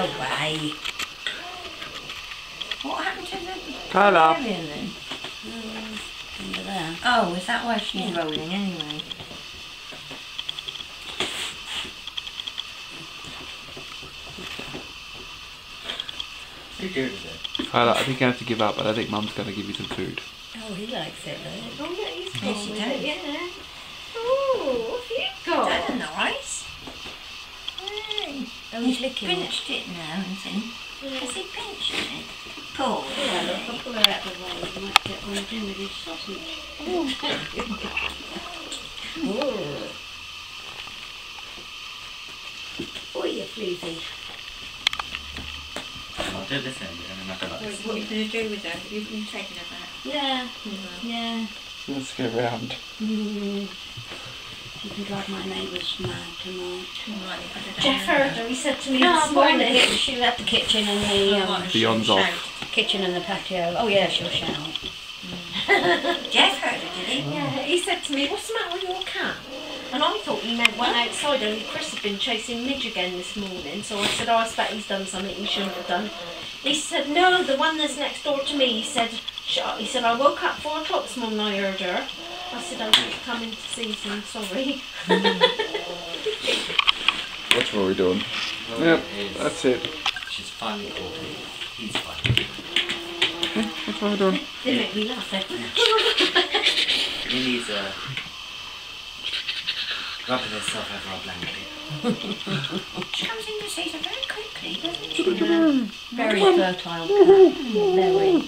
away. What happened to the Carla. Australian then? Under there. Oh, is that why she's rolling anyway? Who good is it? Carla, I think I have to give up, but I think Mum's going to give you some food. Oh, he likes it though. Oh, yeah, he's Yes, gone he with does. it, yeah. Oh, what have you got? That's nice. Hey. Oh, he's licking it. Pinched it now and thing. Has he pinched it? Poor. Yeah, look, I'll pull her out of the way. He might get one in with his sausage. Oh. Oh, you floozy. I'll do this end and then I'll go like this. What are you going to do with her? Have you taken her back? Yeah, yeah. Let's go round. You can drive my neighbours mad tonight. Right, put her Jeff down. heard her, he said to me No, this morning, she left the kitchen and the Beyond's off. kitchen and the patio. Oh yeah, she'll shout. Jeff heard her, did he? Yeah, he said to me, what's the matter with your cat? And I thought he meant one outside, only Chris had been chasing Midge again this morning, so I said, oh, I expect he's done something he shouldn't have done. He said, no, the one that's next door to me, he said, I woke up 4 o'clock this morning, I heard her. I said, I was just coming to see some, sorry. What's Rory doing? Yep, that's it. She's finally caught him. He's finally. What's Rory doing? They make me laugh, eh? He needs rubbing herself over our blanket. She comes into season very quickly, doesn't she? Very fertile cat. Very.